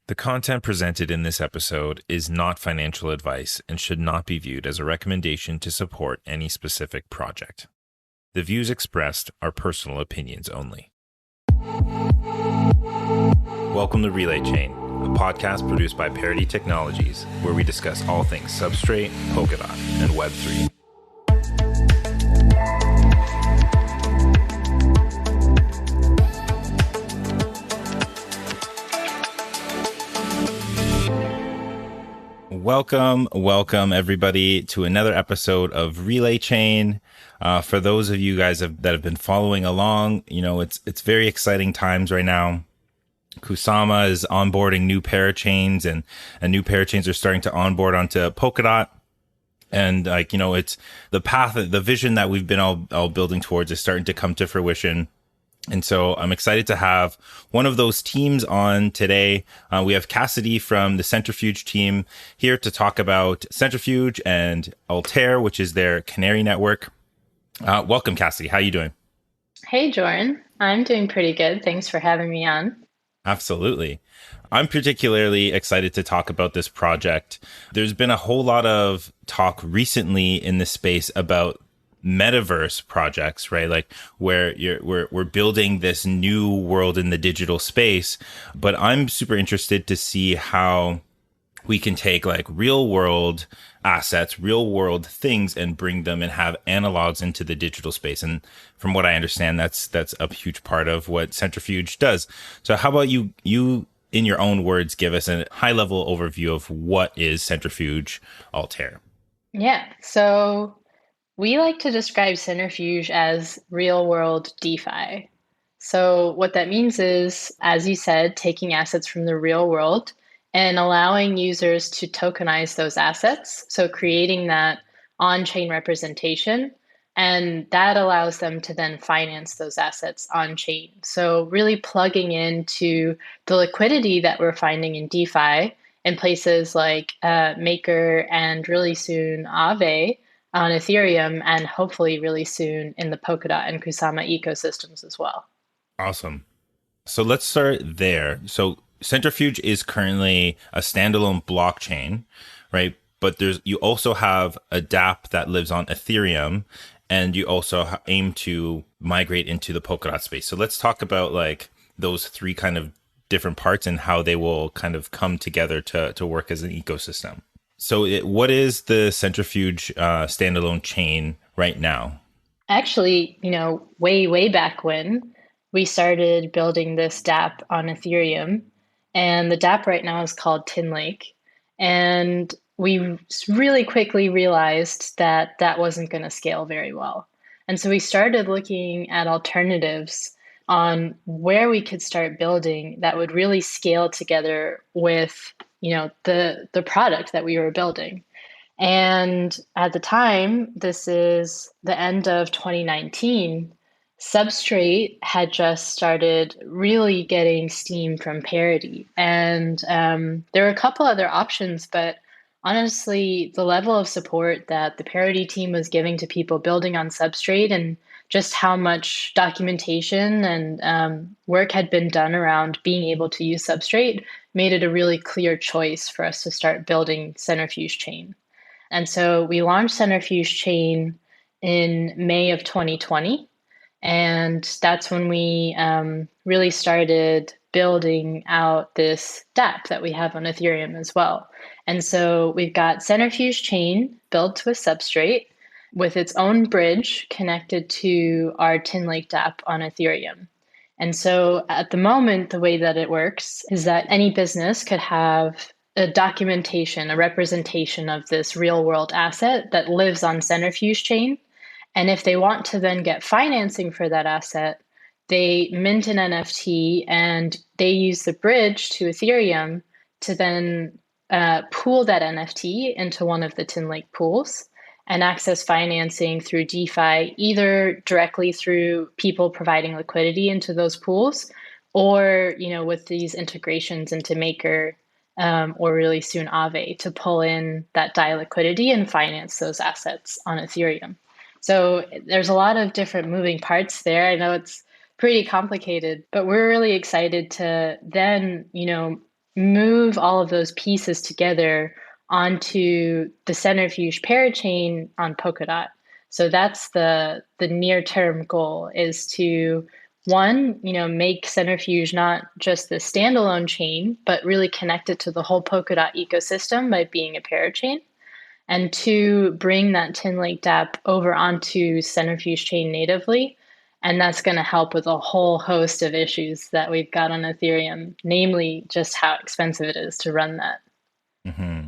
The content presented in this episode is not financial advice and should not be viewed as a recommendation to support any specific project. The views expressed are personal opinions only. Welcome to Relay Chain, a podcast produced by Parity Technologies, where we discuss all things Substrate, Polkadot, and Web3. Welcome everybody to another episode of Relay Chain. For those of you guys that have been following along, it's very exciting times right now. Kusama is onboarding new parachains and new parachains are starting to onboard onto Polkadot. And it's the path, the vision that we've been all building towards is starting to come to fruition. And so I'm excited to have one of those teams on today. We have Cassidy from the Centrifuge team here to talk about Centrifuge and Altair, which is their canary network. Welcome, Cassidy. How are you doing? Hey, Jorrin. I'm doing pretty good. Thanks for having me on. Absolutely. I'm particularly excited to talk about this project. There's been a whole lot of talk recently in this space about metaverse projects, right? Like where we're building this new world in the digital space. But I'm super interested to see how we can take like real world assets, real world things, and bring them and have analogs into the digital space. And from what I understand, that's a huge part of what Centrifuge does. So how about you in your own words, give us a high level overview of what is Centrifuge Altair? Yeah. So we like to describe Centrifuge as real world DeFi. So what that means is, as you said, taking assets from the real world and allowing users to tokenize those assets. So creating that on-chain representation, and that allows them to then finance those assets on-chain. So really plugging into the liquidity that we're finding in DeFi in places like Maker and really soon Aave on Ethereum, and hopefully really soon in the Polkadot and Kusama ecosystems as well. Awesome. So let's start there. So Centrifuge is currently a standalone blockchain, right? But you also have a DApp that lives on Ethereum, and you also aim to migrate into the Polkadot space. So let's talk about like those three kind of different parts and how they will kind of come together to work as an ecosystem. So what is the Centrifuge standalone chain right now? Actually, way back when we started building this DApp on Ethereum, and the DApp right now is called Tinlake. And we really quickly realized that that wasn't going to scale very well. And so we started looking at alternatives on where we could start building that would really scale together with the product that we were building. And at the time, this is the end of 2019, Substrate had just started really getting steam from Parity. And there were a couple other options, but honestly, the level of support that the Parity team was giving to people building on Substrate and just how much documentation and work had been done around being able to use Substrate made it a really clear choice for us to start building Centrifuge Chain. And so we launched Centrifuge Chain in May of 2020. And that's when we really started building out this DApp that we have on Ethereum as well. And so we've got Centrifuge Chain built with Substrate with its own bridge connected to our Tinlake DApp on Ethereum. And so at the moment, the way that it works is that any business could have a documentation, a representation of this real world asset that lives on Centrifuge Chain. And if they want to then get financing for that asset, they mint an NFT and they use the bridge to Ethereum to then pool that NFT into one of the Tinlake pools and access financing through DeFi, either directly through people providing liquidity into those pools, or with these integrations into Maker or really soon Aave to pull in that DAI liquidity and finance those assets on Ethereum. So there's a lot of different moving parts there. I know it's pretty complicated, but we're really excited to then, move all of those pieces together onto the Centrifuge parachain on Polkadot. So that's the near term goal is to one, make Centrifuge not just the standalone chain, but really connect it to the whole Polkadot ecosystem by being a parachain. And two, bring that Tinlake DApp over onto Centrifuge chain natively. And that's going to help with a whole host of issues that we've got on Ethereum, namely just how expensive it is to run that. Hmm.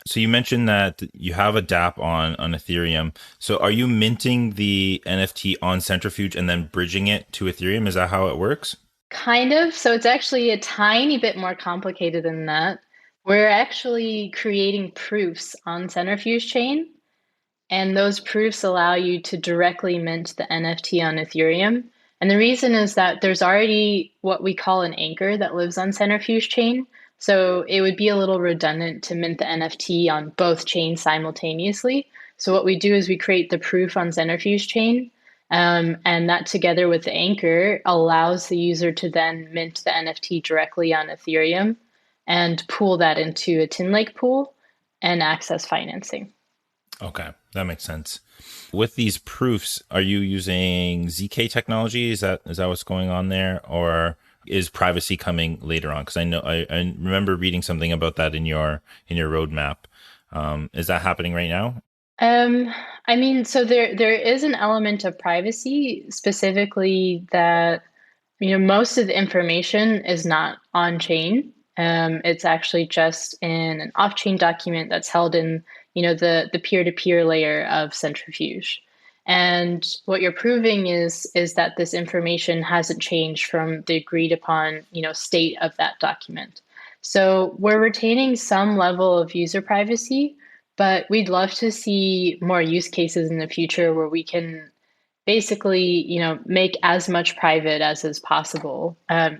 So you mentioned that you have a DApp on Ethereum. So are you minting the NFT on Centrifuge and then bridging it to Ethereum? Is that how it works? Kind of. So it's actually a tiny bit more complicated than that. We're actually creating proofs on Centrifuge chain, and those proofs allow you to directly mint the NFT on Ethereum. And the reason is that there's already what we call an anchor that lives on Centrifuge chain. So it would be a little redundant to mint the NFT on both chains simultaneously. So what we do is we create the proof on Centrifuge chain, and that together with the anchor allows the user to then mint the NFT directly on Ethereum and pool that into a Tinlake pool and access financing. Okay, that makes sense. With these proofs, are you using ZK technology? Is that what's going on there, or is privacy coming later on? Because I remember reading something about that in your roadmap. Is that happening right now? Um, I mean, so there is an element of privacy, specifically that most of the information is not on chain. It's actually just in an off-chain document that's held in the peer-to-peer layer of Centrifuge. And what you're proving is that this information hasn't changed from the agreed upon state of that document. So we're retaining some level of user privacy, but we'd love to see more use cases in the future where we can basically, make as much private as is possible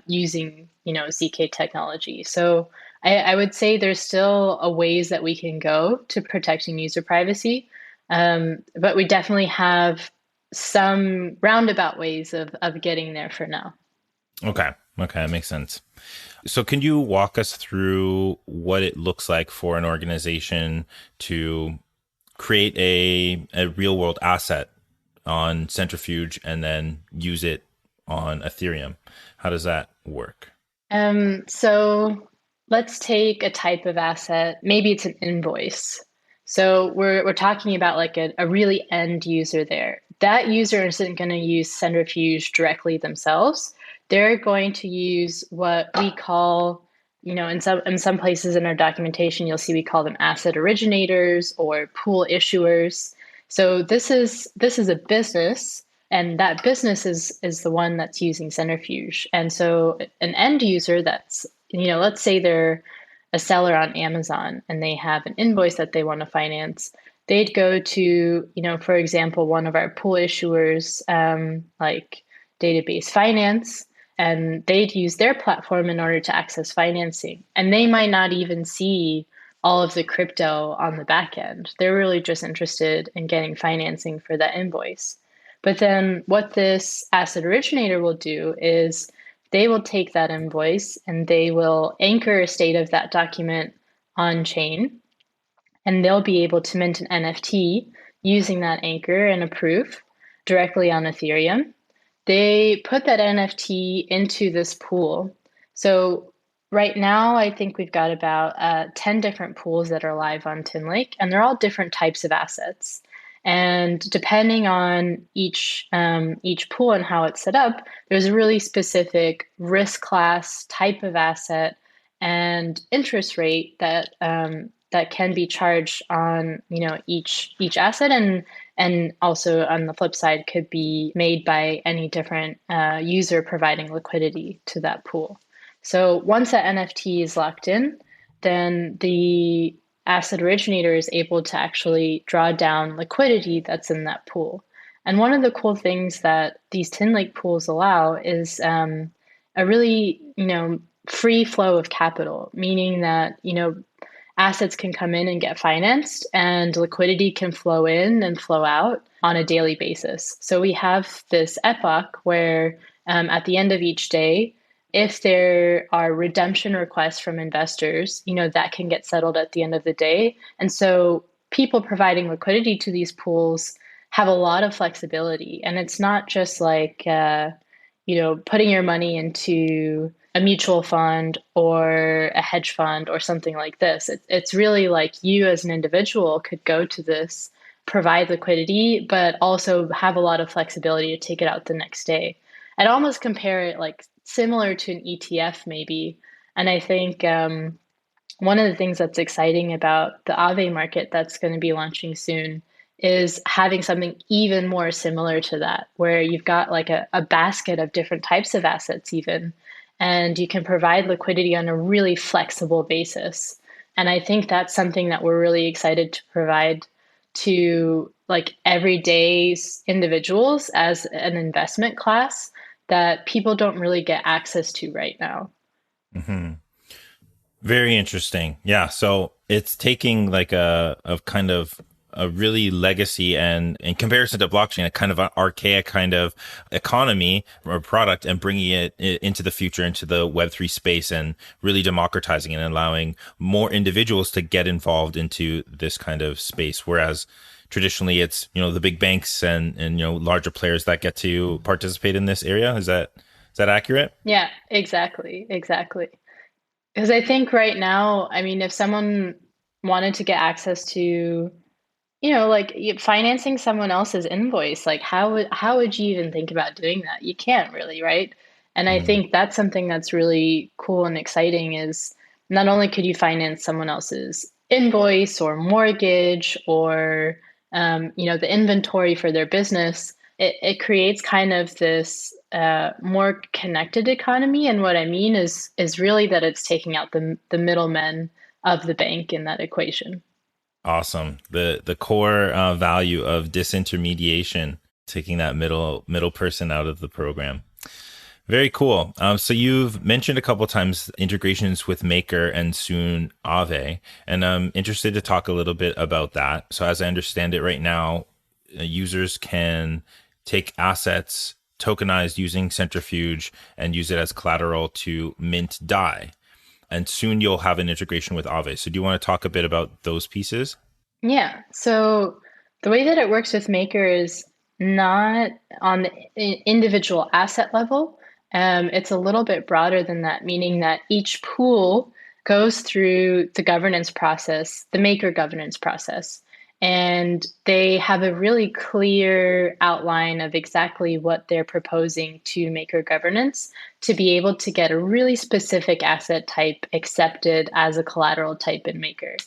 using, ZK technology. So I would say there's still a ways that we can go to protecting user privacy, but we definitely have some roundabout ways of getting there for now. Okay. Okay, that makes sense. So can you walk us through what it looks like for an organization to create a real world asset on Centrifuge and then use it on Ethereum? How does that work? So let's take a type of asset. Maybe it's an invoice. So we're talking about like a really end user there. That user isn't going to use Centrifuge directly themselves. They're going to use what we call, in some places in our documentation, you'll see we call them asset originators or pool issuers. So this is a business, and that business is the one that's using Centrifuge. And so an end user that's, let's say they're a seller on Amazon and they have an invoice that they want to finance, they'd go to, for example, one of our pool issuers, like Database Finance, and they'd use their platform in order to access financing. And they might not even see all of the crypto on the back end. They're really just interested in getting financing for that invoice. But then what this asset originator will do is they will take that invoice and they will anchor a state of that document on chain, and they'll be able to mint an NFT using that anchor and a proof directly on Ethereum. They put that NFT into this pool. So right now, I think we've got about 10 different pools that are live on Tinlake, and they're all different types of assets. And depending on each pool and how it's set up, there's a really specific risk class, type of asset, and interest rate that can be charged on each asset, and also on the flip side could be made by any different user providing liquidity to that pool. So once that NFT is locked in, then the asset originator is able to actually draw down liquidity that's in that pool. And one of the cool things that these Tinlake pools allow is a really, free flow of capital, meaning that, assets can come in and get financed and liquidity can flow in and flow out on a daily basis. So we have this epoch where at the end of each day, if there are redemption requests from investors, that can get settled at the end of the day. And so people providing liquidity to these pools have a lot of flexibility. And it's not just like, putting your money into a mutual fund or a hedge fund or something like this. It's really like you as an individual could go to this, provide liquidity, but also have a lot of flexibility to take it out the next day. I'd almost compare it like similar to an ETF maybe. And I think one of the things that's exciting about the Aave market that's going to be launching soon is having something even more similar to that, where you've got like a basket of different types of assets, even, and you can provide liquidity on a really flexible basis. And I think that's something that we're really excited to provide to like everyday individuals as an investment class that people don't really get access to right now. Mm-hmm. Very interesting. Yeah. So it's taking like a kind of a really legacy and in comparison to blockchain, a kind of an archaic kind of economy or product and bringing it into the future, into the Web3 space and really democratizing it and allowing more individuals to get involved into this kind of space. Whereas traditionally it's, the big banks and, larger players that get to participate in this area. Is that accurate? Yeah, exactly. Exactly. Because I think right now, I mean, if someone wanted to get access to, like financing someone else's invoice, like how would you even think about doing that? You can't really, right? And I think that's something that's really cool and exciting is not only could you finance someone else's invoice or mortgage or the inventory for their business, it creates kind of this more connected economy. And what I mean is really that it's taking out the middlemen of the bank in that equation. Awesome. The core value of disintermediation, taking that middle person out of the program. Very cool. So you've mentioned a couple times integrations with Maker and soon Aave, and I'm interested to talk a little bit about that. So as I understand it right now, users can take assets tokenized using Centrifuge and use it as collateral to mint DAI. And soon you'll have an integration with Aave. So do you want to talk a bit about those pieces? Yeah. So the way that it works with Maker is not on the individual asset level. It's a little bit broader than that, meaning that each pool goes through the governance process, the Maker governance process. And they have a really clear outline of exactly what they're proposing to Maker governance to be able to get a really specific asset type accepted as a collateral type in Maker.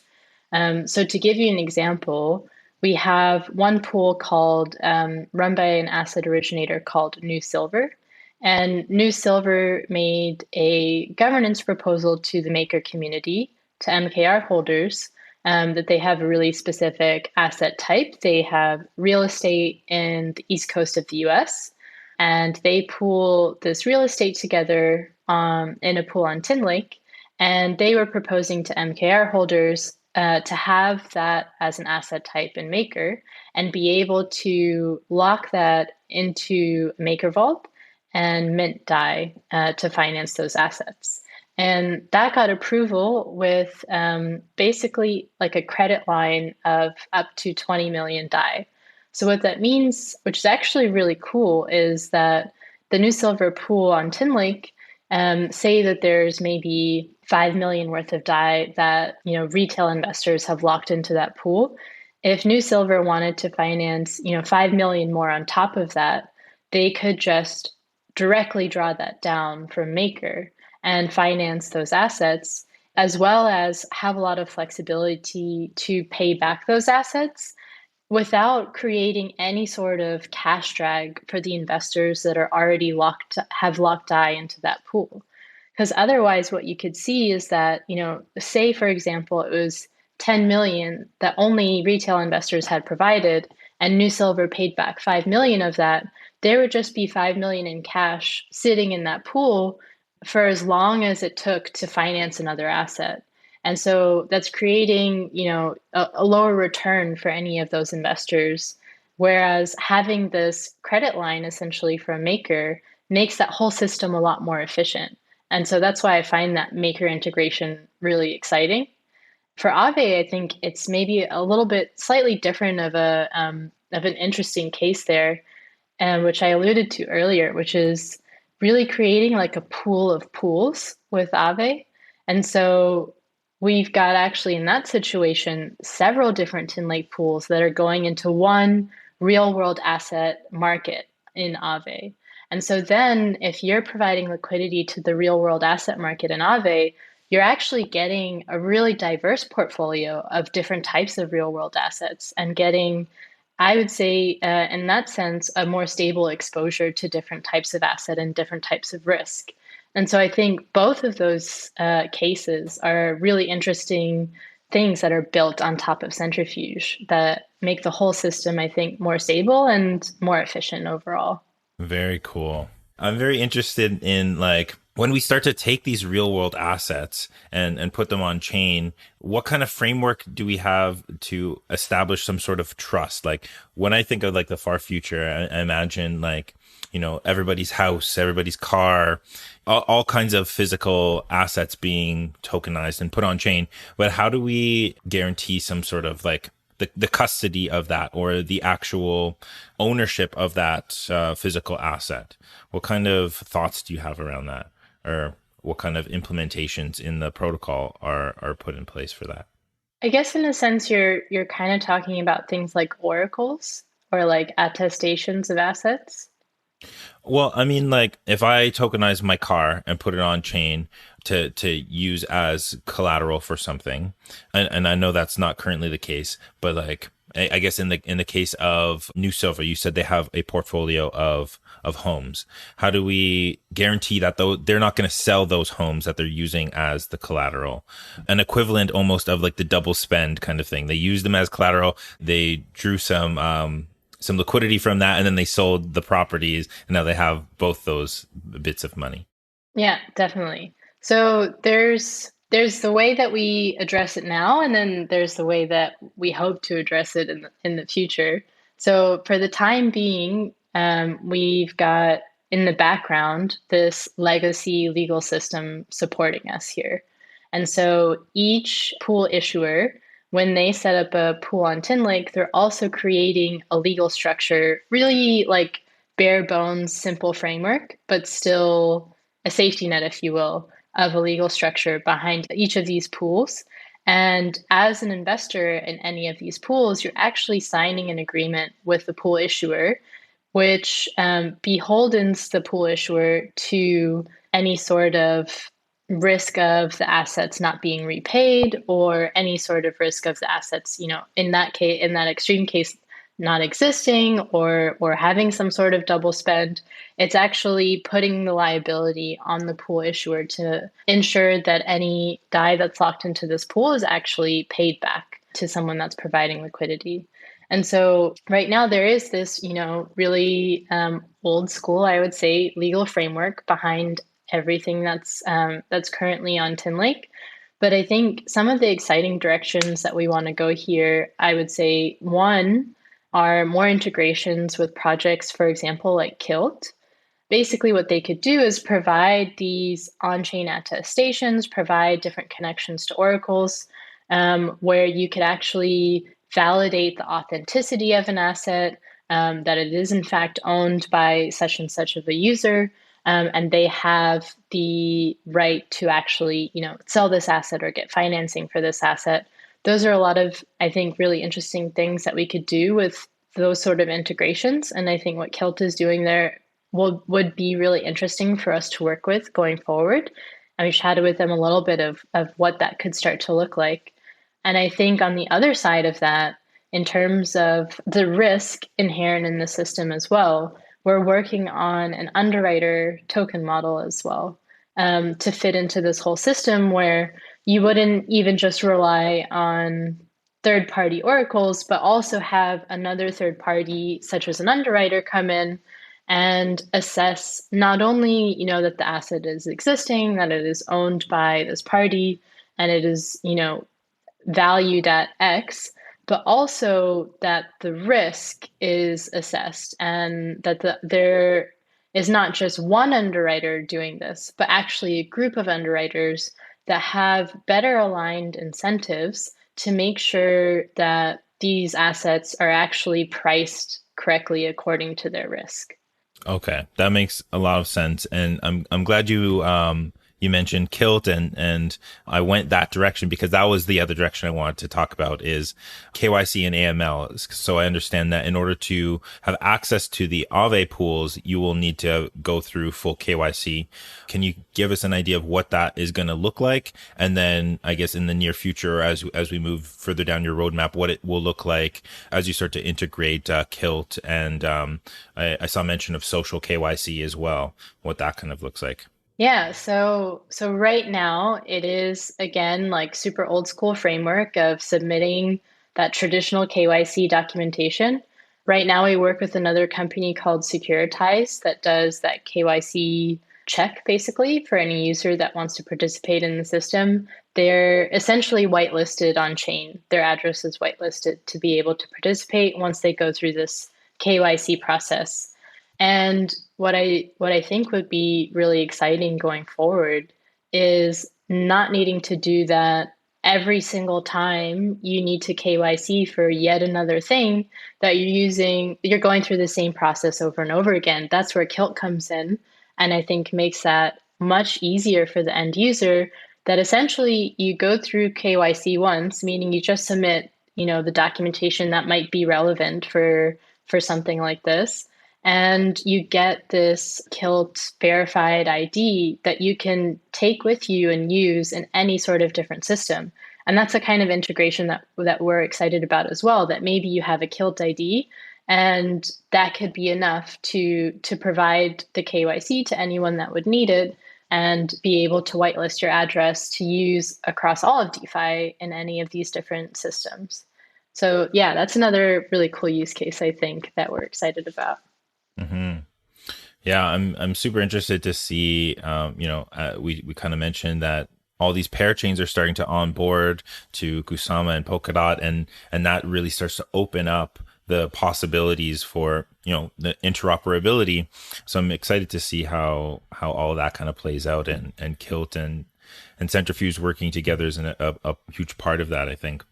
So to give you an example, we have one pool called run by an asset originator called New Silver. And New Silver made a governance proposal to the Maker community, to MKR holders, that they have a really specific asset type. They have real estate in the East Coast of the US, and they pool this real estate together in a pool on Tinlake. And they were proposing to MKR holders to have that as an asset type in Maker and be able to lock that into Maker Vault and mint DAI to finance those assets. And that got approval with basically like a credit line of up to 20 million DAI. So what that means, which is actually really cool, is that the New Silver pool on Tinlake, say that there's maybe 5 million worth of DAI that retail investors have locked into that pool. If New Silver wanted to finance 5 million more on top of that, they could just directly draw that down from Maker and finance those assets, as well as have a lot of flexibility to pay back those assets without creating any sort of cash drag for the investors that are already have locked DAI into that pool. Because otherwise, what you could see is that, say, for example, it was 10 million that only retail investors had provided, and New Silver paid back 5 million of that, there would just be 5 million in cash sitting in that pool for as long as it took to finance another asset. And so that's creating, a lower return for any of those investors. Whereas having this credit line essentially from Maker makes that whole system a lot more efficient. And so that's why I find that Maker integration really exciting. For Aave, I think it's maybe a little bit slightly different of an interesting case there, and which I alluded to earlier, which is really creating like a pool of pools with Aave. And so we've got actually in that situation several different Tinlake pools that are going into one real world asset market in Aave. And so then if you're providing liquidity to the real world asset market in Aave, you're actually getting a really diverse portfolio of different types of real world assets and getting, I would say, in that sense, a more stable exposure to different types of asset and different types of risk. And so I think both of those cases are really interesting things that are built on top of Centrifuge that make the whole system, I think, more stable and more efficient overall. Very cool. I'm very interested in like when we start to take these real world assets and put them on chain, what kind of framework do we have to establish some sort of trust? Like when I think of like the far future, I imagine like, you know, everybody's house, everybody's car, all kinds of physical assets being tokenized and put on chain. But how do we guarantee some sort of like the custody of that or the actual ownership of that physical asset? What kind of thoughts do you have around that? Or what kind of implementations in the protocol are put in place for that? I guess in a sense you're kind of talking about things like oracles or like attestations of assets. Well, I mean, like if I tokenize my car and put it on chain to use as collateral for something, and I know that's not currently the case, but like I guess in the case of New Silver, you said they have a portfolio of homes. How do we guarantee that though they're not going to sell those homes that they're using as the collateral? An equivalent almost of like the double spend kind of thing. They used them as collateral. They drew some liquidity from that, and then they sold the properties, and now they have both those bits of money. Yeah, definitely. So there's the way that we address it now, and then there's the way that we hope to address it in the future. So for the time being, we've got in the background this legacy legal system supporting us here. And so each pool issuer, when they set up a pool on Tinlake, they're also creating a legal structure, really like bare bones, simple framework, but still a safety net, if you will, of a legal structure behind each of these pools. And as an investor in any of these pools, you're actually signing an agreement with the pool issuer, which beholdens the pool issuer to any sort of risk of the assets not being repaid or any sort of risk of the assets, you know, in that case, in that extreme case, not existing or having some sort of double spend. It's actually putting the liability on the pool issuer to ensure that any DAI that's locked into this pool is actually paid back to someone that's providing liquidity. And so right now there is this, you know, really old school, I would say, legal framework behind everything that's currently on Tinlake. But I think some of the exciting directions that we want to go here, I would say, one are more integrations with projects, for example, like Kilt. Basically, what they could do is provide these on-chain attestations, provide different connections to oracles, where you could actually validate the authenticity of an asset, that it is in fact owned by such and such of a user, and they have the right to actually, you know, sell this asset or get financing for this asset. Those are a lot of, I think, really interesting things that we could do with those sort of integrations. And I think what Kilt is doing there would be really interesting for us to work with going forward. And we chatted with them a little bit of what that could start to look like. And I think on the other side of that, in terms of the risk inherent in the system as well, we're working on an underwriter token model as well, to fit into this whole system where you wouldn't even just rely on third party oracles, but also have another third party, such as an underwriter, come in and assess not only, you know, that the asset is existing, that it is owned by this party, and it is, you know, valued at X, but also that the risk is assessed and that there is not just one underwriter doing this, but actually a group of underwriters that have better aligned incentives to make sure that these assets are actually priced correctly according to their risk. Okay, that makes a lot of sense, and I'm glad you mentioned Kilt, and I went that direction because that was the other direction I wanted to talk about is KYC and AML. So I understand that in order to have access to the Aave pools, you will need to go through full KYC. Can you give us an idea of what that is going to look like, and then I guess in the near future, as we move further down your roadmap, what it will look like as you start to integrate Kilt, and I saw mention of social KYC as well, what that kind of looks like. Yeah, so right now it is again like super old school framework of submitting that traditional KYC documentation. Right now we work with another company called Securitize that does that KYC check basically for any user that wants to participate in the system. They're essentially whitelisted on chain. Their address is whitelisted to be able to participate once they go through this KYC process. And what I think would be really exciting going forward is not needing to do that every single time you need to KYC for yet another thing that you're going through the same process over and over again. That's where Kilt comes in, and I think makes that much easier for the end user that essentially you go through KYC once, meaning you just submit, the documentation that might be relevant for something like this, and you get this Kilt verified ID that you can take with you and use in any sort of different system. And that's a kind of integration that we're excited about as well, that maybe you have a Kilt ID and that could be enough to provide the KYC to anyone that would need it and be able to whitelist your address to use across all of DeFi in any of these different systems. So yeah, that's another really cool use case, I think, that we're excited about. Mm-hmm. Yeah, I'm super interested to see. We kind of mentioned that all these parachains are starting to onboard to Kusama and Polkadot, and that really starts to open up the possibilities for the interoperability. So I'm excited to see how all of that kind of plays out, and Kilt and Centrifuge working together is a huge part of that, I think.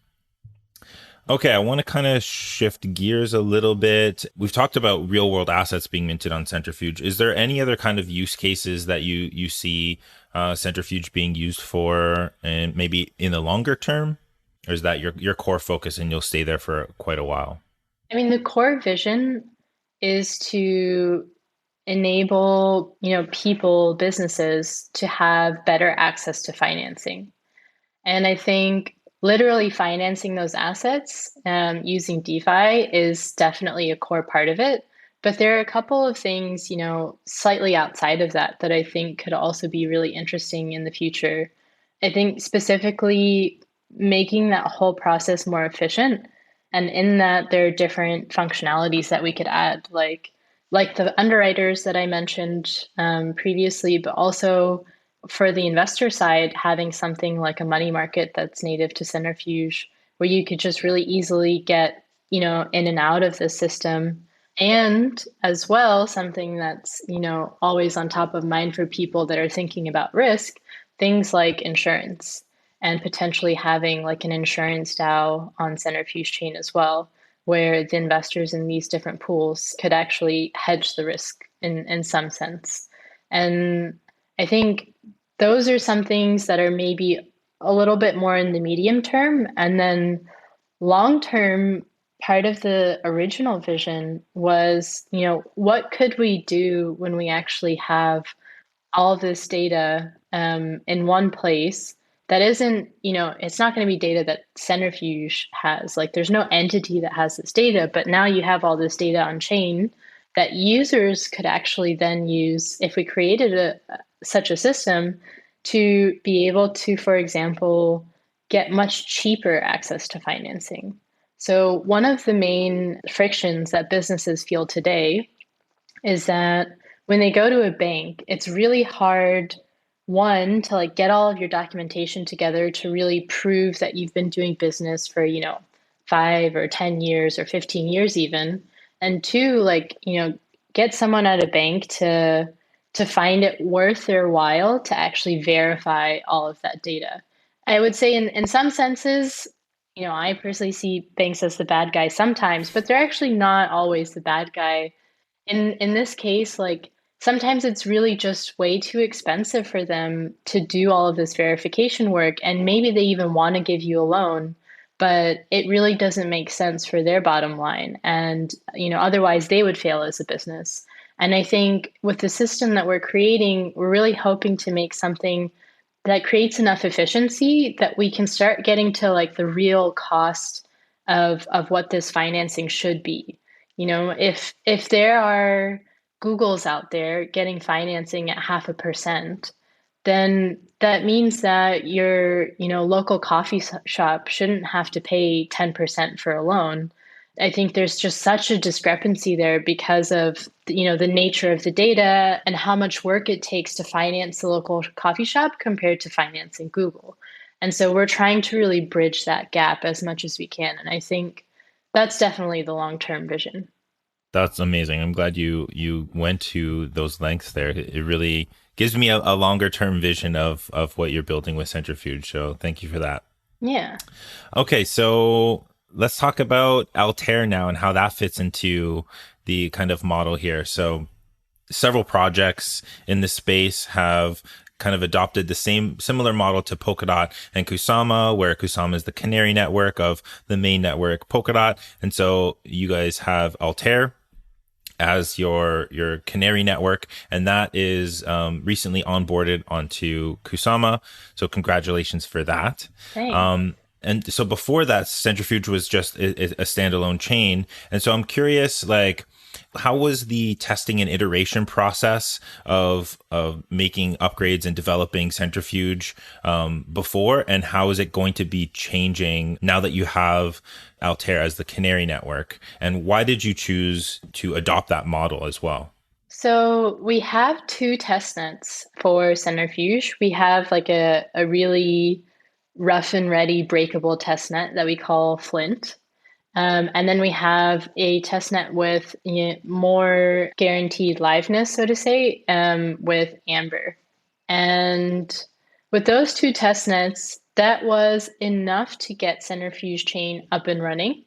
Okay, I want to kind of shift gears a little bit. We've talked about real world assets being minted on Centrifuge. Is there any other kind of use cases that you see Centrifuge being used for, and maybe in the longer term? Or is that your core focus and you'll stay there for quite a while? I mean, the core vision is to enable, people, businesses to have better access to financing. And I think literally financing those assets using DeFi is definitely a core part of it. But there are a couple of things, slightly outside of that that I think could also be really interesting in the future. I think specifically making that whole process more efficient. And in that, there are different functionalities that we could add, like the underwriters that I mentioned previously, but also for the investor side, having something like a money market that's native to Centrifuge, where you could just really easily get, in and out of the system. And as well, something that's, always on top of mind for people that are thinking about risk, things like insurance and potentially having like an insurance DAO on Centrifuge chain as well, where the investors in these different pools could actually hedge the risk in some sense. And I think those are some things that are maybe a little bit more in the medium term. And then long term, part of the original vision was, what could we do when we actually have all this data in one place that isn't, it's not going to be data that Centrifuge has. Like there's no entity that has this data, but now you have all this data on chain that users could actually then use if we created such a system to be able to, for example, get much cheaper access to financing. So one of the main frictions that businesses feel today is that when they go to a bank, it's really hard, one, to like get all of your documentation together to really prove that you've been doing business for, 5 or 10 years or 15 years even. And two, like, get someone at a bank to find it worth their while to actually verify all of that data. I would say in some senses, I personally see banks as the bad guy sometimes, but they're actually not always the bad guy. In this case, like sometimes it's really just way too expensive for them to do all of this verification work, and maybe they even want to give you a loan, but it really doesn't make sense for their bottom line. And otherwise they would fail as a business. And I think with the system that we're creating, we're really hoping to make something that creates enough efficiency that we can start getting to like the real cost of what this financing should be. If there are Googles out there getting financing at 0.5%, then that means that your local coffee shop shouldn't have to pay 10% for a loan. I think there's just such a discrepancy there because of the nature of the data and how much work it takes to finance the local coffee shop compared to financing Google. And so we're trying to really bridge that gap as much as we can. And I think that's definitely the long-term vision. That's amazing. I'm glad you went to those lengths there. It really gives me a longer term vision of what you're building with Centrifuge. So thank you for that. Yeah. Okay, so let's talk about Altair now and how that fits into the kind of model here. So several projects in this space have kind of adopted the similar model to Polkadot and Kusama, where Kusama is the canary network of the main network, Polkadot. And so you guys have Altair as your canary network, and that is recently onboarded onto Kusama. So congratulations for that. Thanks. And so before that, Centrifuge was just a standalone chain. And so I'm curious, like, how was the testing and iteration process of making upgrades and developing Centrifuge before, and how is it going to be changing now that you have Altair as the canary network? And why did you choose to adopt that model as well? So we have two test nets for Centrifuge. We have like a really rough and ready breakable test net that we call Flint. And then we have a test net with more guaranteed liveness, so to say, with Amber. And with those two test nets, that was enough to get Centrifuge Chain up and running.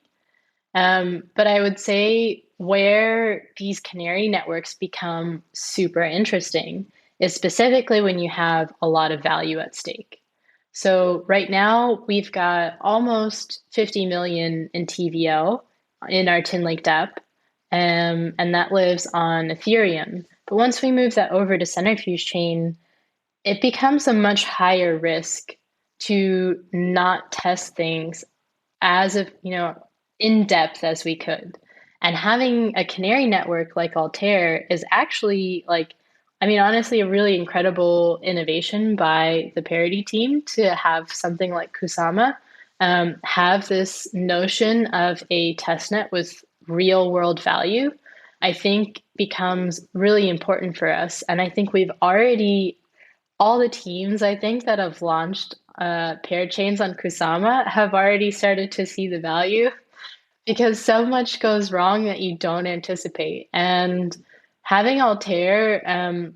But I would say where these canary networks become super interesting is specifically when you have a lot of value at stake. So right now we've got almost 50 million in TVL in our Tinlake DApp, and that lives on Ethereum. But once we move that over to Centrifuge Chain, it becomes a much higher risk to not test things as in depth as we could. And having a canary network like Altair is actually honestly, a really incredible innovation by the Parity team to have something like Kusama have this notion of a testnet with real world value, I think becomes really important for us. And I think we've already, all the teams I think that have launched parachains on Kusama have already started to see the value because so much goes wrong that you don't anticipate. And having Altair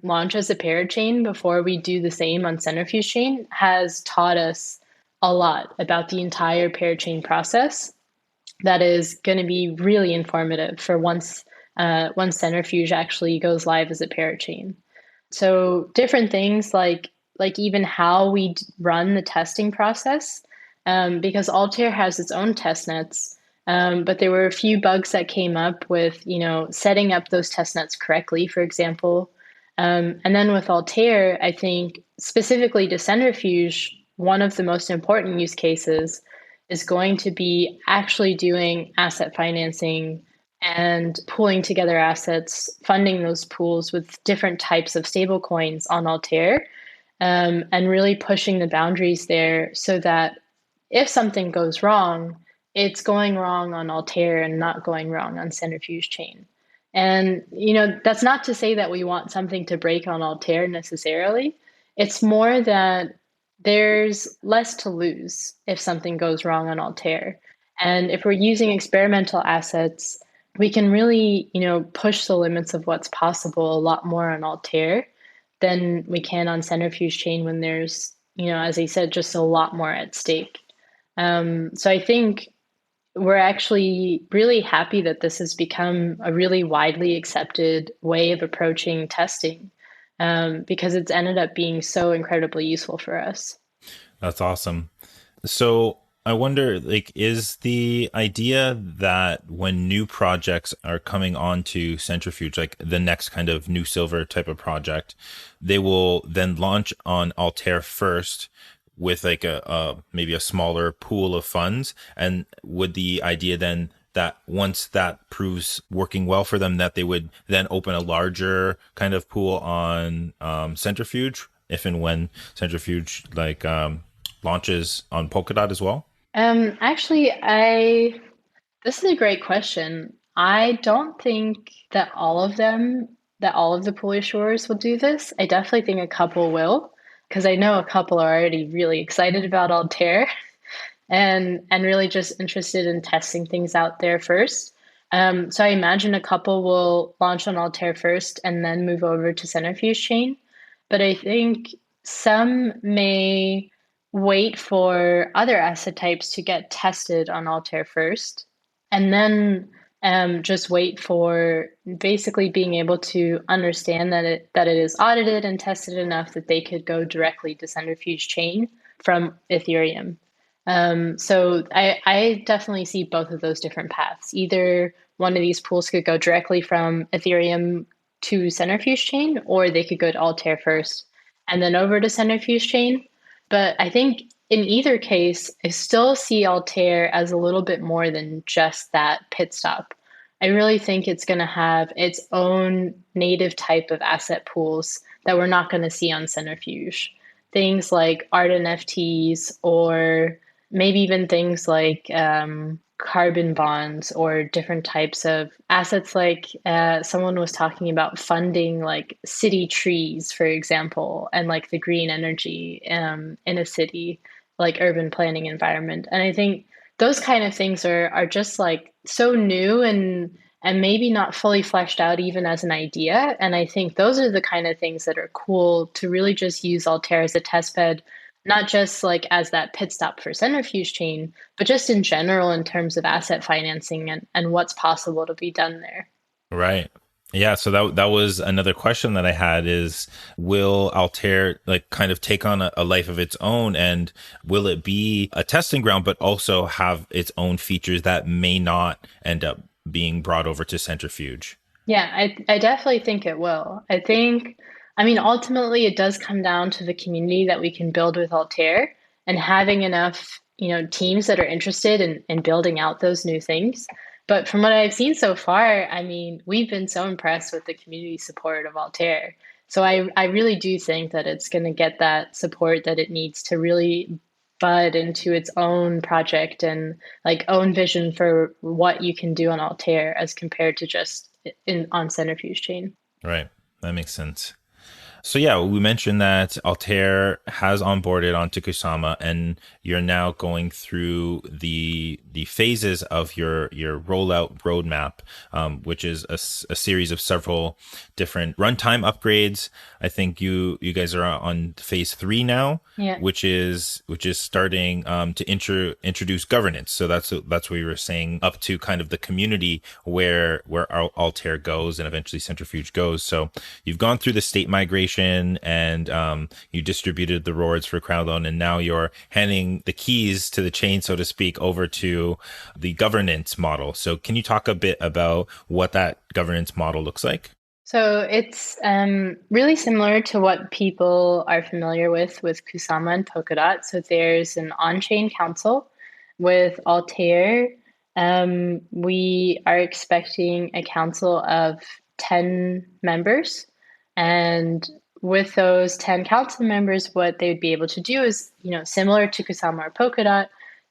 launch as a parachain before we do the same on Centrifuge Chain has taught us a lot about the entire parachain process. That is going to be really informative for once Centrifuge actually goes live as a parachain. So different things like even how we run the testing process, because Altair has its own test nets. But there were a few bugs that came up with, setting up those test nets correctly, for example. And then with Altair, I think specifically to Centrifuge, one of the most important use cases is going to be actually doing asset financing and pooling together assets, funding those pools with different types of stablecoins on Altair, and really pushing the boundaries there so that if something goes wrong, it's going wrong on Altair and not going wrong on Centrifuge Chain. And, that's not to say that we want something to break on Altair necessarily. It's more that there's less to lose if something goes wrong on Altair. And if we're using experimental assets, we can really, push the limits of what's possible a lot more on Altair than we can on Centrifuge chain when there's, as I said, just a lot more at stake. So I think we're actually really happy that this has become a really widely accepted way of approaching testing, because it's ended up being so incredibly useful for us. That's awesome. So I wonder, like, is the idea that when new projects are coming onto Centrifuge, like the next kind of new silver type of project, they will then launch on Altair first with like a maybe a smaller pool of funds, and would the idea then that once that proves working well for them, that they would then open a larger kind of pool on Centrifuge if and when Centrifuge launches on Polkadot as well? Actually, I this is a great question. I don't think that all of the pool issuers will do this. I definitely think a couple will, because I know a couple are already really excited about Altair and really just interested in testing things out there first. So I imagine a couple will launch on Altair first and then move over to Centrifuge chain. But I think some may wait for other asset types to get tested on Altair first, and then just wait for basically being able to understand that it is audited and tested enough that they could go directly to Centrifuge chain from Ethereum. So I definitely see both of those different paths. Either one of these pools could go directly from Ethereum to Centrifuge chain, or they could go to Altair first and then over to Centrifuge chain. But I think in either case, I still see Altair as a little bit more than just that pit stop. I really think it's going to have its own native type of asset pools that we're not going to see on Centrifuge. Things like art NFTs, or maybe even things like carbon bonds or different types of assets. Like someone was talking about funding like city trees, for example, and like the green energy in a city, like urban planning environment. And I think those kind of things are just like so new and maybe not fully fleshed out even as an idea. And I think those are the kind of things that are cool to really just use Altair as a test bed, not just like as that pit stop for Centrifuge chain, but just in general in terms of asset financing and what's possible to be done there. Right. Yeah, so that was another question that I had is, will Altair like kind of take on a life of its own, and will it be a testing ground but also have its own features that may not end up being brought over to Centrifuge? Yeah, I definitely think it will. I mean, ultimately, it does come down to the community that we can build with Altair and having enough, teams that are interested in building out those new things. But from what I've seen so far, I mean, we've been so impressed with the community support of Altair. So I really do think that it's going to get that support that it needs to really bud into its own project and like own vision for what you can do on Altair as compared to just in on Centrifuge chain. Right. That makes sense. So yeah, we mentioned that Altair has onboarded onto Kusama, and you're now going through the phases of your rollout roadmap, which is a series of several different runtime upgrades. I think you guys are on phase 3 now, Yeah. which is starting to introduce governance. So that's what we were saying, up to kind of the community where Altair goes and eventually Centrifuge goes. So you've gone through the state migration, and you distributed the rewards for crowd loan, and now you're handing the keys to the chain, so to speak, over to the governance model. So can you talk a bit about what that governance model looks like? So it's really similar to what people are familiar with Kusama and Polkadot. So there's an on-chain council with Altair. We are expecting a council of 10 members. And with those 10 council members, what they would be able to do is, similar to Kusama or Polkadot,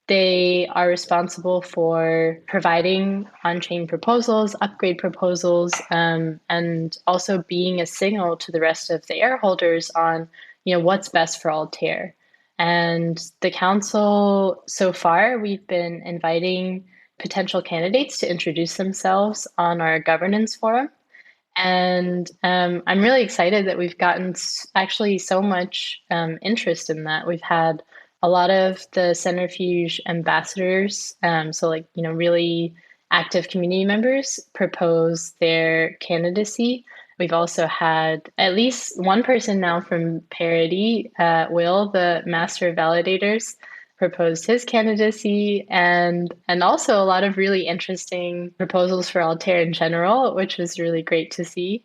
they are responsible for providing on-chain proposals, upgrade proposals, and also being a signal to the rest of the air holders on, what's best for Altair. And the council, so far, we've been inviting potential candidates to introduce themselves on our governance forum. And I'm really excited that we've gotten actually so much interest in that. We've had a lot of the Centrifuge ambassadors, so like, really active community members propose their candidacy. We've also had at least one person now from Parity, Will, the master of validators, proposed his candidacy, and also a lot of really interesting proposals for Altair in general, which was really great to see.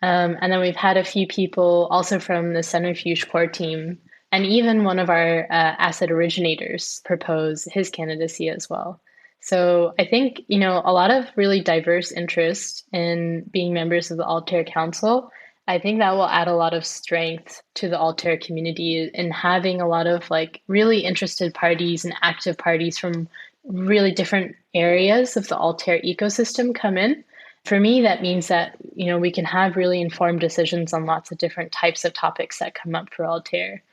And then we've had a few people also from the Centrifuge core team, and even one of our asset originators propose his candidacy as well. So I think, a lot of really diverse interest in being members of the Altair Council. I think that will add a lot of strength to the Altair community in having a lot of like really interested parties and active parties from really different areas of the Altair ecosystem come in. For me, that means that, we can have really informed decisions on lots of different types of topics that come up for Altair.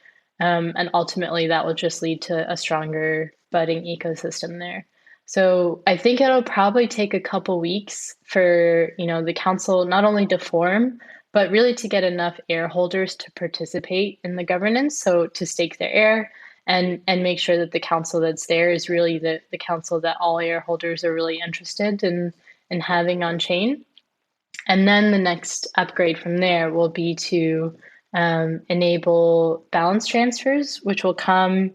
And ultimately, that will just lead to a stronger budding ecosystem there. So I think it'll probably take a couple weeks for, the council not only to form, but really to get enough air holders to participate in the governance. So to stake their air and make sure that the council that's there is really the council that all air holders are really interested in having on chain. And then the next upgrade from there will be to enable balance transfers, which will come,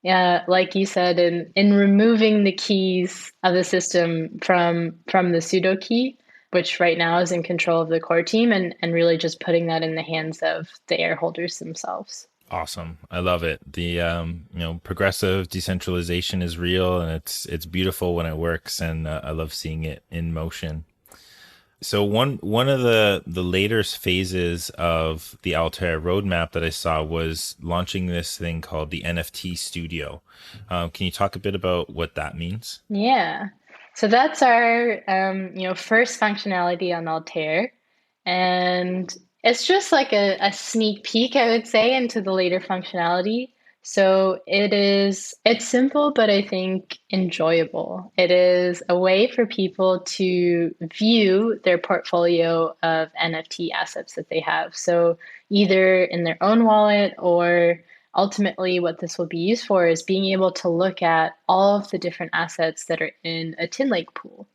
like you said, in removing the keys of the system from the pseudo key, which right now is in control of the core team, and really just putting that in the hands of the air holders themselves. Awesome. I love it. The progressive decentralization is real, and it's beautiful when it works, and I love seeing it in motion. So one of the later phases of the Altair roadmap that I saw was launching this thing called the NFT Studio. Can you talk a bit about what that means? Yeah. So that's our first functionality on Altair. And it's just like a sneak peek, I would say, into the later functionality. So it's simple, but I think enjoyable. It is a way for people to view their portfolio of NFT assets that they have. So either in their own wallet, or ultimately what this will be used for is being able to look at all of the different assets that are in a Tinlake pool.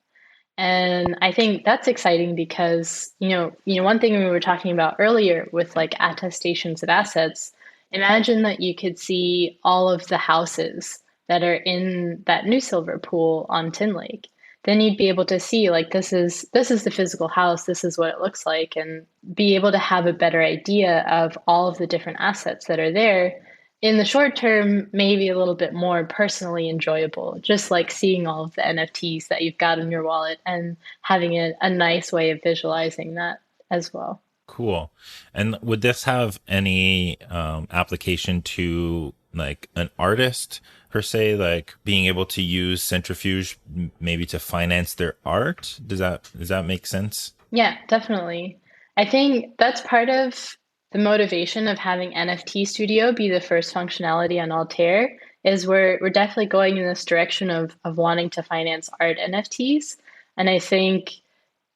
And I think that's exciting because, one thing we were talking about earlier with like attestations of assets, imagine that you could see all of the houses that are in that new silver pool on Tinlake. Then you'd be able to see like this is the physical house, this is what it looks like, and be able to have a better idea of all of the different assets that are there. In the short term, maybe a little bit more personally enjoyable, just like seeing all of the NFTs that you've got in your wallet and having a nice way of visualizing that as well. Cool. And would this have any application to like an artist per se, like being able to use Centrifuge maybe to finance their art? Does that make sense? Yeah, definitely. I think that's part of the motivation of having NFT Studio be the first functionality on Altair is we're definitely going in this direction of wanting to finance art NFTs. And I think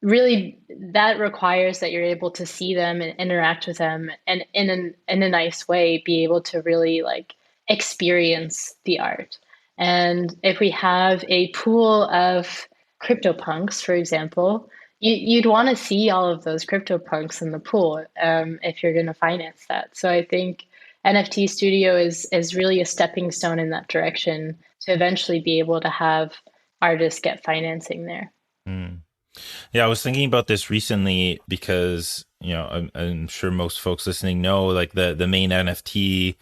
really that requires that you're able to see them and interact with them and in a nice way be able to really like experience the art. And if we have a pool of CryptoPunks, for example, you'd want to see all of those CryptoPunks in the pool if you're going to finance that. So I think NFT Studio is really a stepping stone in that direction to eventually be able to have artists get financing there. Mm. Yeah, I was thinking about this recently because, I'm sure most folks listening know like the main NFT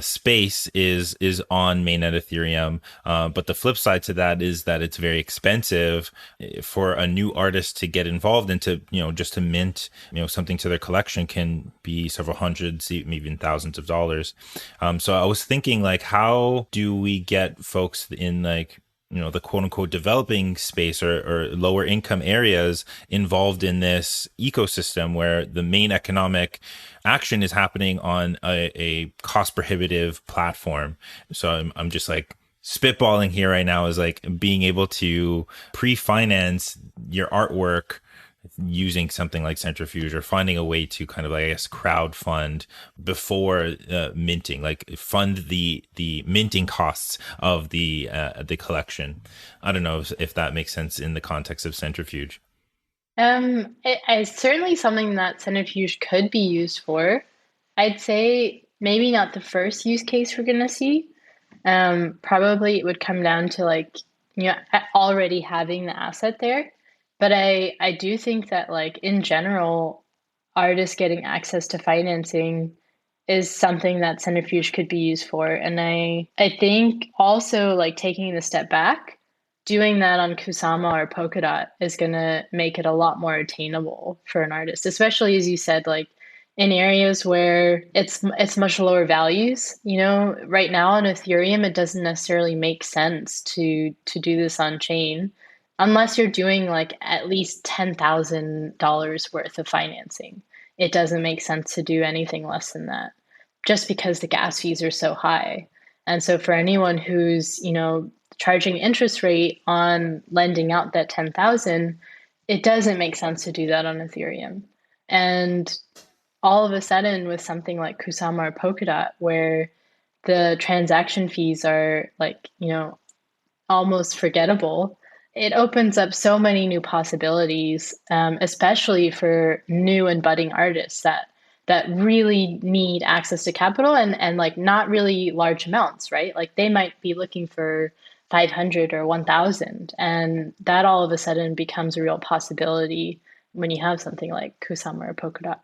space is on mainnet Ethereum. But the flip side to that is that it's very expensive for a new artist to get involved into, just to mint, something to their collection can be several hundreds, even thousands of dollars. So I was thinking like, how do we get folks in like, the quote unquote developing space or lower income areas involved in this ecosystem where the main economic action is happening on a cost prohibitive platform. So I'm just like spitballing here right now is like being able to pre-finance your artwork using something like Centrifuge, or finding a way to kind of, I guess, crowd fund before minting, like fund the minting costs of the collection. I don't know if that makes sense in the context of Centrifuge. It's certainly something that Centrifuge could be used for. I'd say maybe not the first use case we're gonna see. Probably it would come down to like, already having the asset there. But I do think that like in general, artists getting access to financing is something that Centrifuge could be used for. And I think also like taking the step back, doing that on Kusama or Polkadot is gonna make it a lot more attainable for an artist, especially as you said, like in areas where it's much lower values. Right now on Ethereum, it doesn't necessarily make sense to do this on chain unless you're doing like at least $10,000 worth of financing. It doesn't make sense to do anything less than that, just because the gas fees are so high. And so for anyone who's, charging interest rate on lending out that 10,000, it doesn't make sense to do that on Ethereum. And all of a sudden with something like Kusama or Polkadot, where the transaction fees are like, almost forgettable, it opens up so many new possibilities, especially for new and budding artists that really need access to capital and like not really large amounts, right? Like they might be looking for 500 or 1,000, and that all of a sudden becomes a real possibility when you have something like Kusama or Polkadot.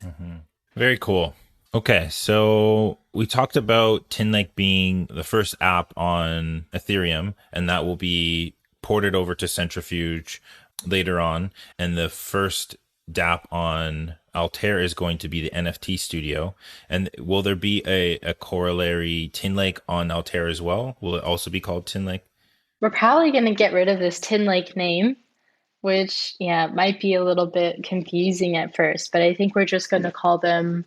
Mm-hmm. Very cool. Okay, so we talked about Tinlake being the first app on Ethereum, and that will be ported over to Centrifuge later on. And the first DApp on Altair is going to be the NFT Studio. And will there be a corollary Tinlake on Altair as well? Will it also be called Tinlake? We're probably going to get rid of this Tinlake name, which, yeah, might be a little bit confusing at first, but I think we're just going to call them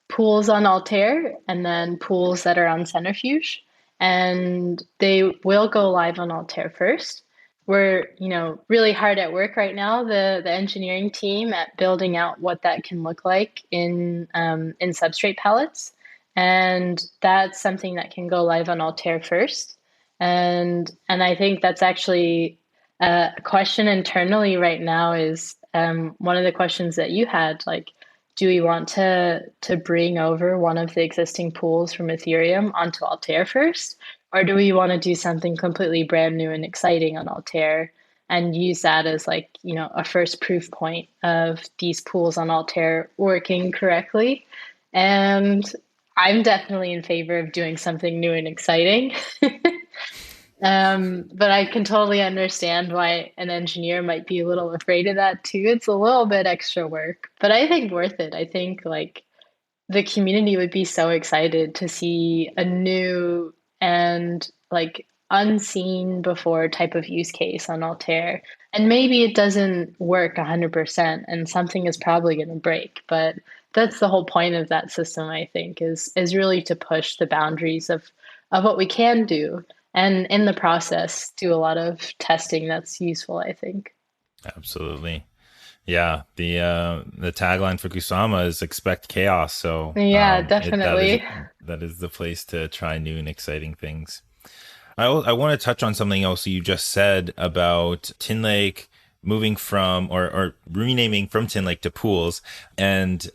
pools on Altair and then pools that are on Centrifuge. And they will go live on Altair first. We're, really hard at work right now, the engineering team at building out what that can look like in substrate palettes. And that's something that can go live on Altair first. And I think that's actually a question internally right now is one of the questions that you had, like, do we want to bring over one of the existing pools from Ethereum onto Altair first? Or do we want to do something completely brand new and exciting on Altair and use that as like, a first proof point of these pools on Altair working correctly? And I'm definitely in favor of doing something new and exciting. But I can totally understand why an engineer might be a little afraid of that too. It's a little bit extra work, but I think worth it. I think like the community would be so excited to see a new and like unseen before type of use case on Altair. And maybe it doesn't work 100% and something is probably going to break, but that's the whole point of that system, I think, is really to push the boundaries of what we can do and in the process do a lot of testing that's useful, I think. Absolutely. Yeah, the tagline for Kusama is expect chaos. So Yeah, that is definitely. the place to try new and exciting things. I want to touch on something else you just said about Tinlake moving from or renaming from Tinlake to pools, and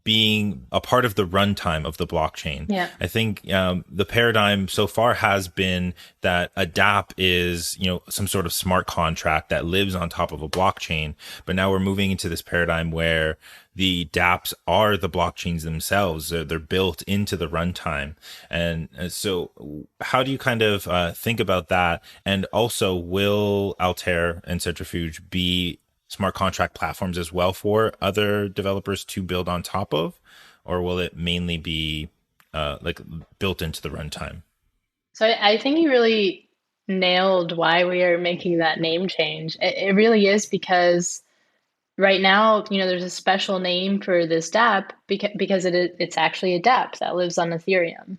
being a part of the runtime of the blockchain. Yeah. I think the paradigm so far has been that a DApp is, some sort of smart contract that lives on top of a blockchain. But now we're moving into this paradigm where the dApps are the blockchains themselves. They're built into the runtime. And so how do you kind of think about that? And also, will Altair and Centrifuge be smart contract platforms as well for other developers to build on top of, or will it mainly be like built into the runtime? So I think you really nailed why we are making that name change. It really is because right now, there's a special name for this dApp because it's actually a dApp that lives on Ethereum.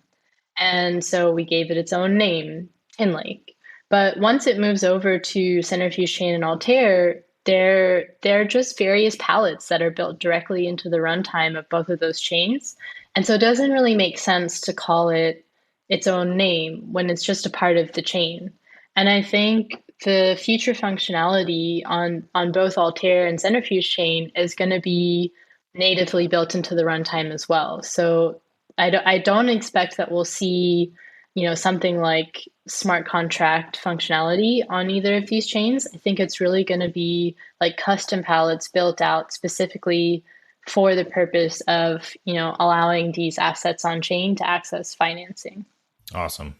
And so we gave it its own name, Tinlake. But once it moves over to Centrifuge Chain and Altair, they're just various palettes that are built directly into the runtime of both of those chains. And so it doesn't really make sense to call it its own name when it's just a part of the chain. And I think the future functionality on both Altair and Centrifuge Chain is going to be natively built into the runtime as well. So I don't expect that we'll see, something like smart contract functionality on either of these chains. I think it's really going to be like custom palettes built out specifically for the purpose of, allowing these assets on chain to access financing. Awesome.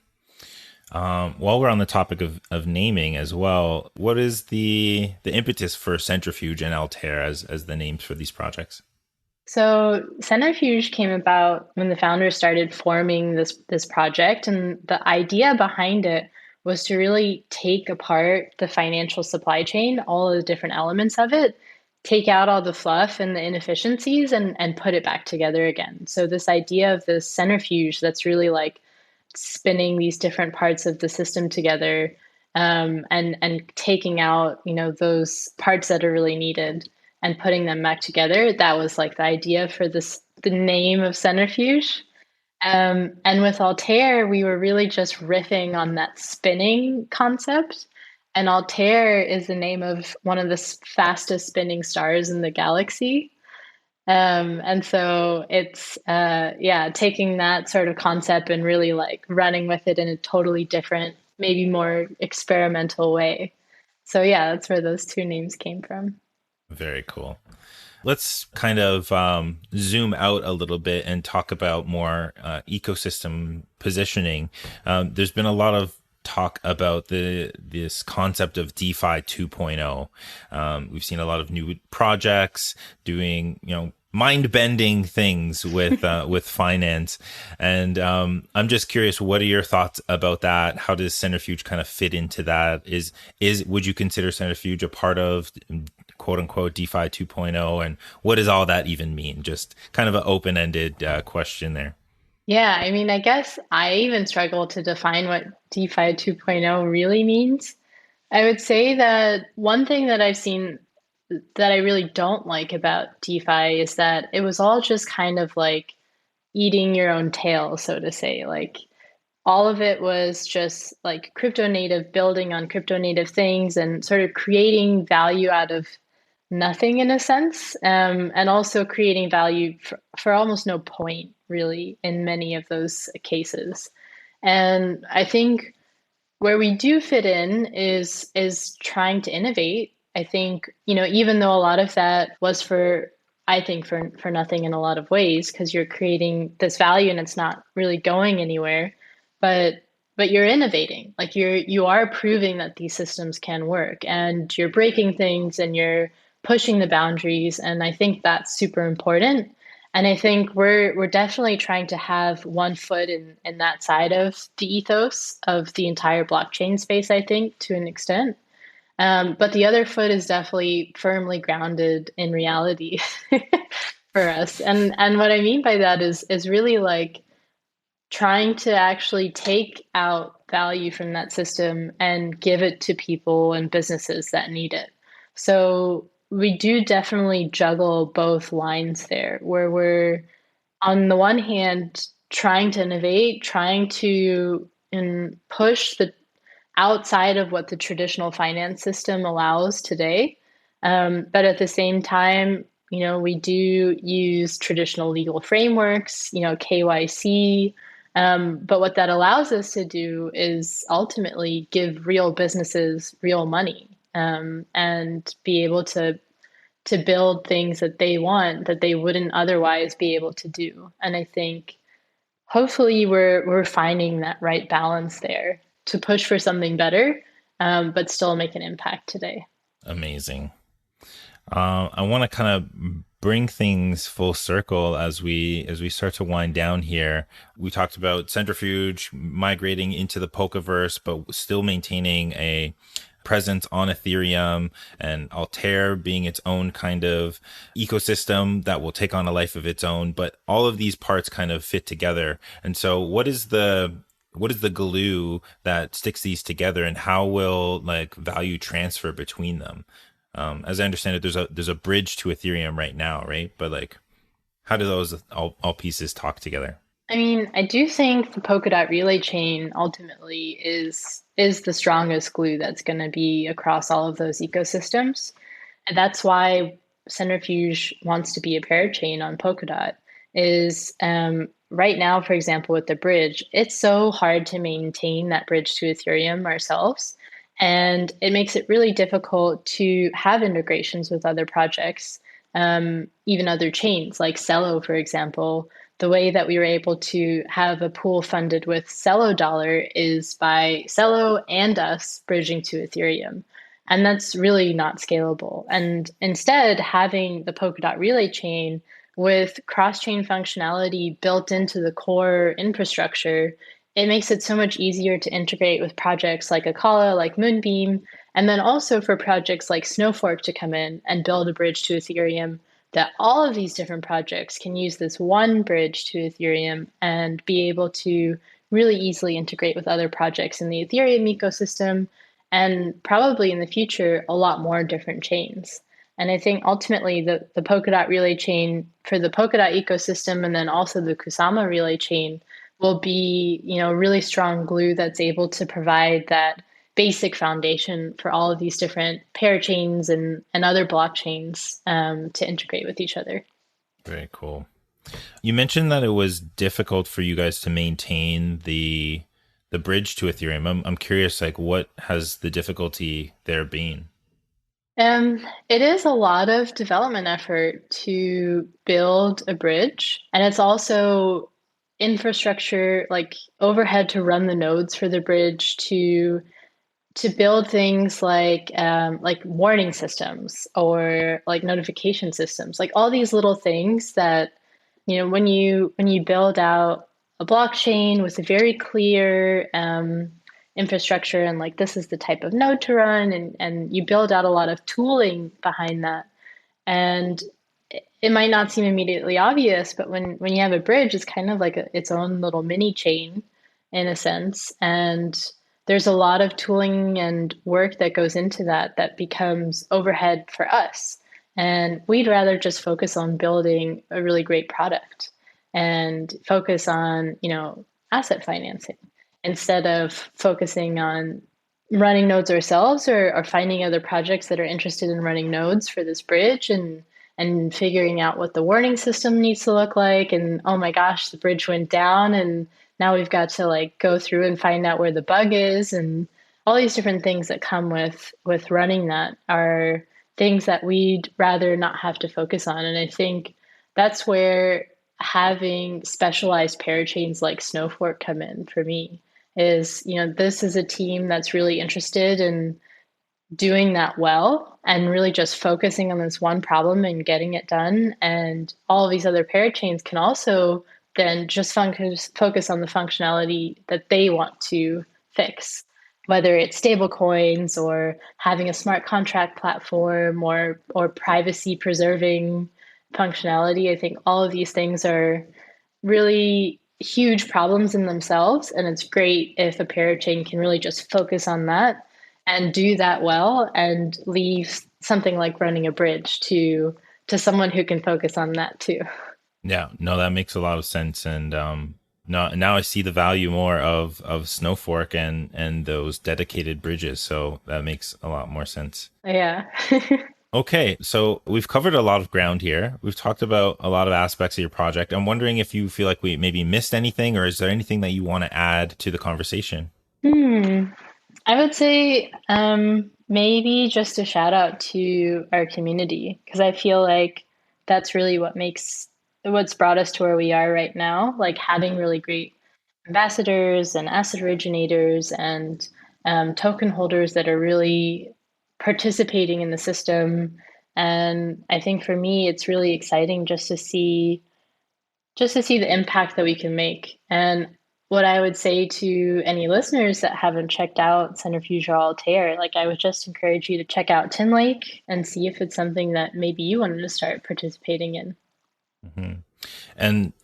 While we're on the topic of naming as well, what is the impetus for Centrifuge and Altair as the names for these projects? So Centrifuge came about when the founders started forming this project, and the idea behind it was to really take apart the financial supply chain, all of the different elements of it, take out all the fluff and the inefficiencies, and put it back together again. So this idea of this centrifuge that's really like spinning these different parts of the system together, and taking out those parts that are really needed and putting them back together. That was like the idea for the name of Centrifuge. And with Altair, we were really just riffing on that spinning concept. And Altair is the name of one of the fastest spinning stars in the galaxy. And so it's, taking that sort of concept and really like running with it in a totally different, maybe more experimental way. So yeah, that's where those two names came from. Very cool. Let's kind of zoom out a little bit and talk about more ecosystem positioning. There's been a lot of talk about this concept of DeFi 2.0. We've seen a lot of new projects doing, mind-bending things with with finance, and I'm just curious, what are your thoughts about that? How does Centrifuge kind of fit into that? Is would you consider Centrifuge a part of quote unquote DeFi 2.0, and what does all that even mean? Just kind of an open-ended question there. Yeah, I mean, I guess I even struggle to define what DeFi 2.0 really means. I would say that one thing that I've seen that I really don't like about DeFi is that it was all just kind of like eating your own tail, so to say. Like all of it was just like crypto native, building on crypto native things and sort of creating value out of nothing in a sense, and also creating value for almost no point, really, in many of those cases. And I think where we do fit in is trying to innovate. I think, even though a lot of that was I think for nothing in a lot of ways, because you're creating this value and it's not really going anywhere, but you're innovating. Like you are proving that these systems can work, and you're breaking things and you're pushing the boundaries. And I think that's super important. And I think we're definitely trying to have one foot in that side of the ethos of the entire blockchain space, I think, to an extent. But the other foot is definitely firmly grounded in reality for us. And what I mean by that is really like trying to actually take out value from that system and give it to people and businesses that need it. So we do definitely juggle both lines there, where we're on the one hand trying to innovate, trying to push the outside of what the traditional finance system allows today. But at the same time, we do use traditional legal frameworks, KYC. But what that allows us to do is ultimately give real businesses real money, and be able to build things that they want that they wouldn't otherwise be able to do. And I think hopefully we're finding that right balance there to push for something better, but still make an impact today. Amazing. I want to kind of bring things full circle as we start to wind down here. We talked about Centrifuge migrating into the Polkaverse, but still maintaining a presence on Ethereum, and Altair being its own kind of ecosystem that will take on a life of its own. But all of these parts kind of fit together. And so what is the glue that sticks these together, and how will like value transfer between them? As I understand it, there's a bridge to Ethereum right now, right? But like, how do those all pieces talk together? I mean, I do think the Polkadot relay chain ultimately is the strongest glue that's going to be across all of those ecosystems. And that's why Centrifuge wants to be a parachain on Polkadot is right now, for example, with the bridge, it's so hard to maintain that bridge to Ethereum ourselves. And it makes it really difficult to have integrations with other projects, even other chains like Celo, for example. The way that we were able to have a pool funded with Celo dollar is by Celo and us bridging to Ethereum. And that's really not scalable. And instead, having the Polkadot relay chain with cross-chain functionality built into the core infrastructure, it makes it so much easier to integrate with projects like Akala, like Moonbeam, and then also for projects like Snowfork to come in and build a bridge to Ethereum, that all of these different projects can use this one bridge to Ethereum and be able to really easily integrate with other projects in the Ethereum ecosystem, and probably in the future, a lot more different chains. And I think ultimately the Polkadot relay chain for the Polkadot ecosystem, and then also the Kusama relay chain, will be, really strong glue that's able to provide that basic foundation for all of these different parachains and other blockchains to integrate with each other. Very cool. You mentioned that it was difficult for you guys to maintain the bridge to Ethereum. I'm curious, like, what has the difficulty there been? It is a lot of development effort to build a bridge, and it's also infrastructure, like overhead to run the nodes for the bridge, to build things like warning systems or like notification systems, like all these little things that when you build out a blockchain with a very clear infrastructure, and like this is the type of node to run, and you build out a lot of tooling behind that. And it might not seem immediately obvious, but when you have a bridge, it's kind of like its own little mini chain in a sense. And there's a lot of tooling and work that goes into that becomes overhead for us. And we'd rather just focus on building a really great product and focus on, asset financing instead of focusing on running nodes ourselves, or finding other projects that are interested in running nodes for this bridge, and figuring out what the warning system needs to look like. And oh my gosh, the bridge went down, and now we've got to like go through and find out where the bug is, and all these different things that come with running that are things that we'd rather not have to focus on. And I think that's where having specialized parachains like Snowfork come in for me. Is, this is a team that's really interested in doing that well and really just focusing on this one problem and getting it done. And all of these other parachains can also then just focus on the functionality that they want to fix, whether it's stable coins or having a smart contract platform or privacy preserving functionality. I think all of these things are really huge problems in themselves. And it's great if a parachain can really just focus on that and do that well, and leave something like running a bridge to someone who can focus on that too. Yeah, no, that makes a lot of sense. And now I see the value more of Snowfork and those dedicated bridges. So that makes a lot more sense. Yeah. Okay, so we've covered a lot of ground here. We've talked about a lot of aspects of your project. I'm wondering if you feel like we maybe missed anything, or is there anything that you want to add to the conversation? I would say maybe just a shout out to our community, because I feel like that's really what's brought us to where we are right now, like having really great ambassadors and asset originators and token holders that are really participating in the system. And I think for me, it's really exciting just to see the impact that we can make. And what I would say to any listeners that haven't checked out Centrifuge or Altair, like I would just encourage you to check out Tinlake and see if it's something that maybe you wanted to start participating in. Mm-hmm.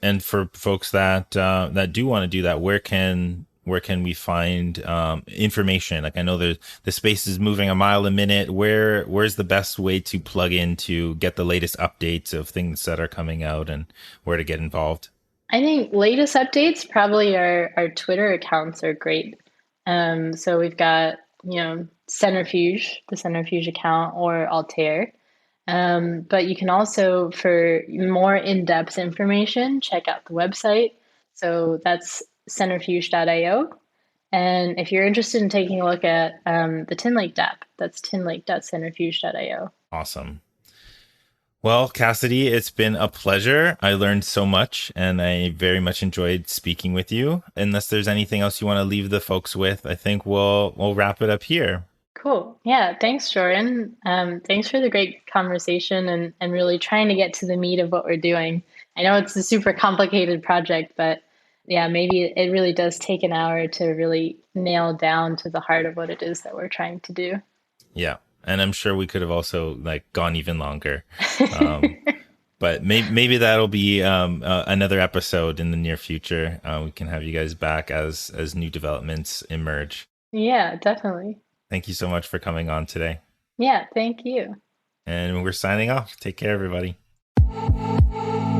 And for folks that that do want to do that, where can we find information? Like I know the space is moving a mile a minute. Where's the best way to plug in to get the latest updates of things that are coming out and where to get involved? I think latest updates probably our Twitter accounts are great. So we've got, Centrifuge, the Centrifuge account, or Altair. But you can also, for more in-depth information, check out the website. So that's centrifuge.io. And if you're interested in taking a look at the Tinlake DApp, that's tinlake.centrifuge.io. Awesome. Well, Cassidy, it's been a pleasure. I learned so much and I very much enjoyed speaking with you. Unless there's anything else you want to leave the folks with, I think we'll wrap it up here. Cool. Yeah, thanks, Jordan. Thanks for the great conversation and really trying to get to the meat of what we're doing. I know it's a super complicated project, but yeah, maybe it really does take an hour to really nail down to the heart of what it is that we're trying to do. Yeah. And I'm sure we could have also gone even longer. But maybe that'll be another episode in the near future. We can have you guys back as new developments emerge. Yeah, definitely. Thank you so much for coming on today. Yeah, thank you. And we're signing off. Take care, everybody.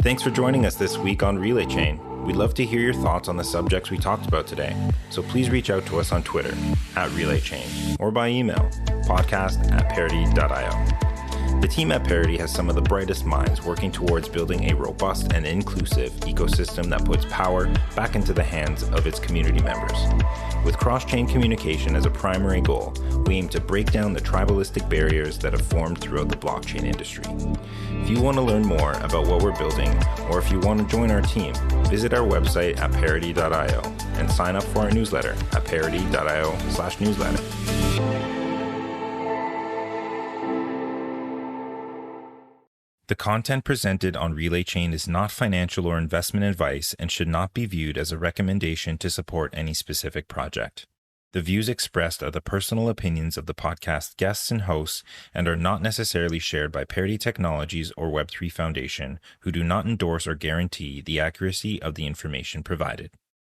Thanks for joining us this week on Relay Chain. We'd love to hear your thoughts on the subjects we talked about today. So please reach out to us on Twitter @RelayChain or by email podcast@parity.io. The team at Parity has some of the brightest minds working towards building a robust and inclusive ecosystem that puts power back into the hands of its community members. With cross-chain communication as a primary goal, we aim to break down the tribalistic barriers that have formed throughout the blockchain industry. If you want to learn more about what we're building, or if you want to join our team, visit our website at parity.io and sign up for our newsletter at parity.io/newsletter. The content presented on Relay Chain is not financial or investment advice and should not be viewed as a recommendation to support any specific project. The views expressed are the personal opinions of the podcast guests and hosts and are not necessarily shared by Parity Technologies or Web3 Foundation, who do not endorse or guarantee the accuracy of the information provided.